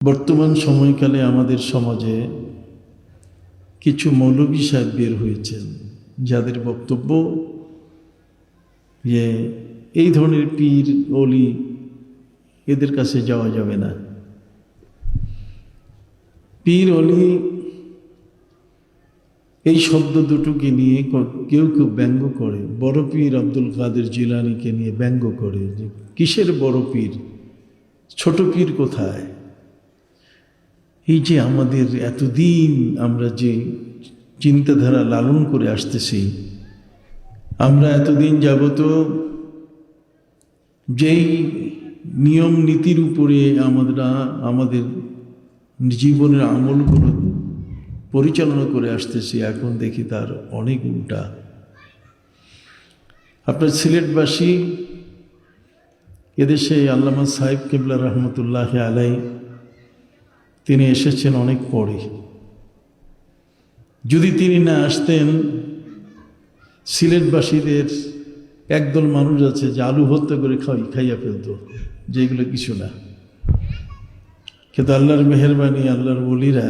বর্তমান সময়কালে আমাদের সমাজে কিছু মৌলবী সাহেব বের হয়েছেন, যাদের বক্তব্য যে এই ধরনের পীর অলি এদের কাছে যাওয়া যাবে না। পীর অলি এই শব্দ দুটোকে নিয়ে কেউ কেউ ব্যঙ্গ করে। বড় পীর আব্দুল কাদের জিলানীকে নিয়ে ব্যঙ্গ করে যে কিসের বড় পীর, ছোট পীর কোথায়। এই যে আমাদের এতদিন আমরা যে চিন্তাধারা লালন করে আসতেছি, আমরা এতদিন যাবত যেই নিয়ম নীতির উপরে আমাদের জীবনের আমলগুলো পরিচালনা করে আসতেছি, এখন দেখি তার অনেক উল্টা। আপনার সিলেটবাসী এদেশে আল্লামা সাহেব কেবলা রহমতুল্লাহ আলাই তিনি এসেছেন অনেক পরে। যদি তিনি না আসতেন, সিলেটবাসীদের একদল মানুষ আছে যে আলু ভর্তা করে খাইয়া ফেলত, যেগুলো কিছু না। কিন্তু আল্লাহর মেহেরবানি, আল্লাহর ওলিরা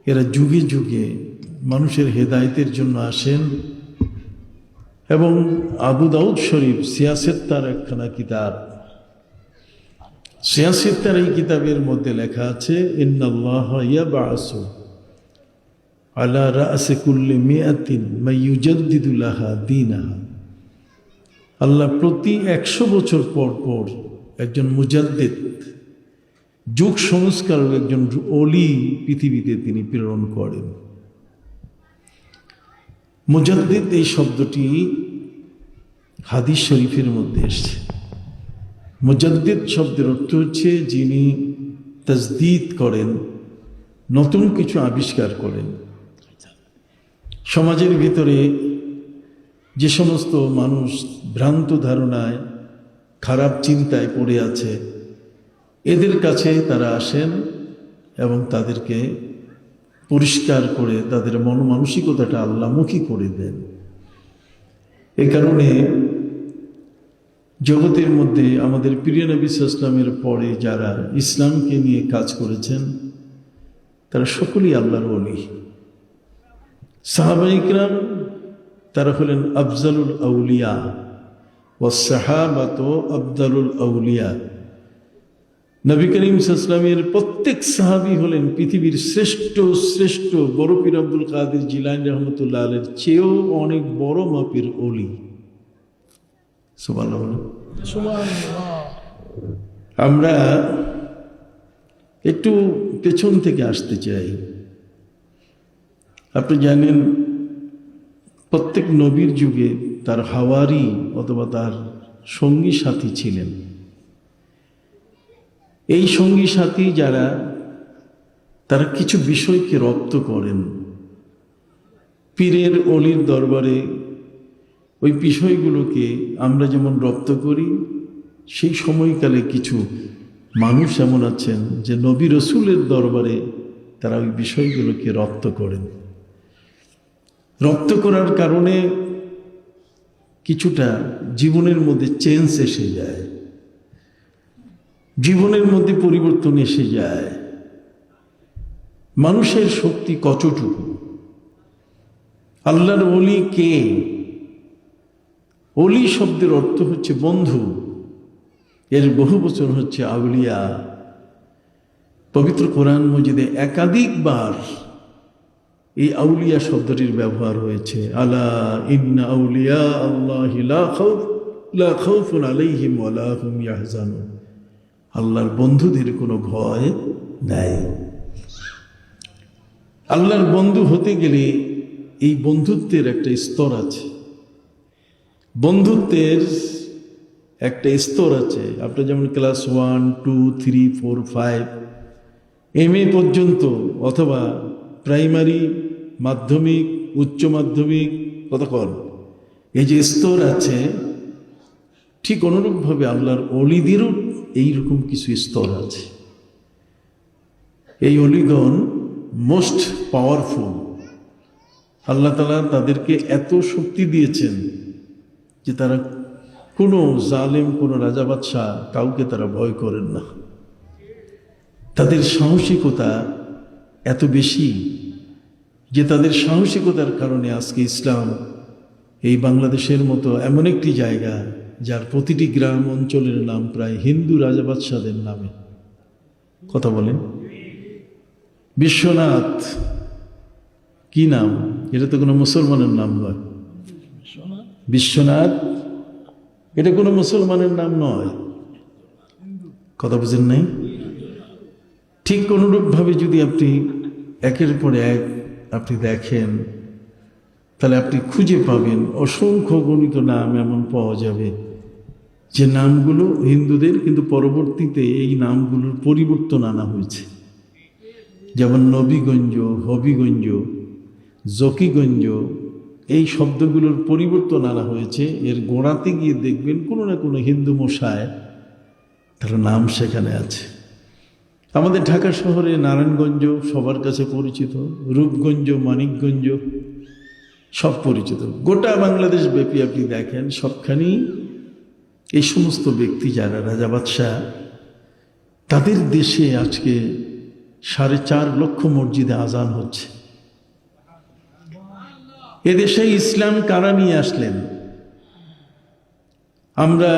এরা যুগে যুগে মানুষের হেদায়েতের জন্য আসেন। এবং আবু দাউদ শরীফ সিয়াসেত তার একখানা কিতাব, সিয়াসেত তার এই কিতাবের মধ্যে লেখা আছে, ইন্নাল্লাহ ইয়াবআসু আলা রাসি কুল্লি মিআতিন মান ইউজাদ্দিদু লাহা দীনাহা। আল্লাহ প্রতি 100 বছর পর পর একজন মুজাদ্দিদ, যুগ সংস্কারক, একজন অলি পৃথিবীতে তিনি প্রেরণ করেন। মুজাদ্দিদ এই শব্দটি হাদিস শরীফের মধ্যে এসেছে। মুজাদ্দিদ শব্দের অর্থ হচ্ছে যিনি তাজদীদ করেন, নতুন কিছু আবিষ্কার করেন। সমাজের ভিতরে যে সমস্ত মানুষ ভ্রান্ত ধারণায়, খারাপ চিন্তায় পড়ে আছে, এদের কাছে তারা আসেন এবং তাদেরকে পরিষ্কার করে তাদের মন মানসিকতাটা আল্লাহমুখী করে দেন। এ কারণে জগতের মধ্যে আমাদের প্রিয় নবী সাল্লাল্লাহু আলাইহি ওয়াসাল্লামের পরে যারা ইসলামকে নিয়ে কাজ করেছেন, তারা সকলেই আল্লাহর ওলি। সাহাবায়ে কিরাম তারা হলেন আফজালুল আউলিয়া ওয়াস সাহাবাতু আফদালুল আউলিয়া। নবী করিম সাল্লাল্লাহু আলাইহি ওয়াসাল্লামের প্রত্যেক সাহাবী হলেন পৃথিবীর শ্রেষ্ঠ বড় পীর আব্দুল কাদের জিলানী রহমতুল্লাহ আলাইহির চেয়েও অনেক বড় মাপের ওলি। সুবহানাল্লাহ। আমরা একটু পেছন থেকে আসতে চাই। আপনি জানেন প্রত্যেক নবীর যুগে তার হাওয়ারি অথবা তার সঙ্গী সাথী ছিলেন। এই সঙ্গী সাথী যারা, তারা কিছু বিষয়কে রপ্ত করেন পীরের অলির দরবারে। ওই বিষয়গুলোকে আমরা যেমন রপ্ত করি, সেই সময়কালে কিছু মানুষ এমন আছেন যে নবী রসুলের দরবারে তারা ওই বিষয়গুলোকে রপ্ত করেন। রপ্ত করার কারণে কিছুটা জীবনের মধ্যে চেঞ্জ এসে যায়, জীবনের মধ্যে পরিবর্তন এসে যায়। মানুষের শক্তি কতটুকু? আল্লাহর ওলি কে? ওলি শব্দের অর্থ হচ্ছে বন্ধু, এর বহু বচন হচ্ছে আউলিয়া। পবিত্র কোরআন মজিদে একাধিকবার এই আউলিয়া শব্দটির ব্যবহার হয়েছে। আলা ইন্না আউলিয়া আল্লাহি লা খাউফুন আলাইহিম ওয়া লা হুম ইয়াহজানুন। আল্লাহর বন্ধুদের কোনো ভয় নাই। আল্লাহর বন্ধু হতে গেলে এই বন্ধুত্বের একটা স্তর আছে, বন্ধুত্বের একটা স্তর আছে। আপনার যেমন ক্লাস 1, 2, 3, 4, 5 MA পর্যন্ত, অথবা প্রাইমারি, মাধ্যমিক, উচ্চ মাধ্যমিক, কতক্ষণ এই যে স্তর আছে, ঠিক অনুরূপভাবে আল্লাহর অলিদেরও এইরকম কিছু স্তর আছে। এই অলিগণ মোস্ট পাওয়ারফুল। আল্লাহ তাআলা তাদেরকে এত শক্তি দিয়েছেন যে তারা কোনো জালেম, কোনো রাজা বাদশাহ কাউকে তারা ভয় করেন না। তাদের সাহসিকতা এত বেশি যে তাদের সাহসিকতার কারণে আজকে ইসলাম এই বাংলাদেশের মতো এমন একটি জায়গা যার প্রতিটি গ্রাম অঞ্চলের নাম প্রায় হিন্দু রাজা বাদশাদের নামে। কথা বলেন, বিশ্বনাথ কি নাম? এটা তো কোনো মুসলমানের নাম নয়। বিশ্বনাথ এটা কোনো মুসলমানের নাম নয়। কথা বুঝেন নাই? ঠিক অনুরূপভাবে যদি আপনি একের পর এক আপনি দেখেন, তাহলে আপনি খুঁজে পাবেন অসংখ্য গণিত নাম এমন পাওয়া যাবে যে নামগুলো হিন্দুদের, কিন্তু পরবর্তীতে এই নামগুলোর পরিবর্তন আনা হয়েছে। যেমন নবীগঞ্জ, হবিগঞ্জ, জকিগঞ্জ, এই শব্দগুলোর পরিবর্তন আনা হয়েছে। এর গোড়াতে গিয়ে দেখবেন কোনো না কোনো হিন্দু মশায় তার নাম সেখানে আছে। আমাদের ঢাকা শহরে নারায়ণগঞ্জ সবার কাছে পরিচিত, রূপগঞ্জ, মানিকগঞ্জ সব পরিচিত। গোটা বাংলাদেশ ব্যাপী আপনি দেখেন সবখানেই এই সমস্ত ব্যক্তি যারা রাজা বাদশাহ, তাদের দেশে আজকে 4.5 লক্ষ মসজিদে আজান হচ্ছে। এদেশে ইসলাম কারা নিয়ে আসলেন? আমরা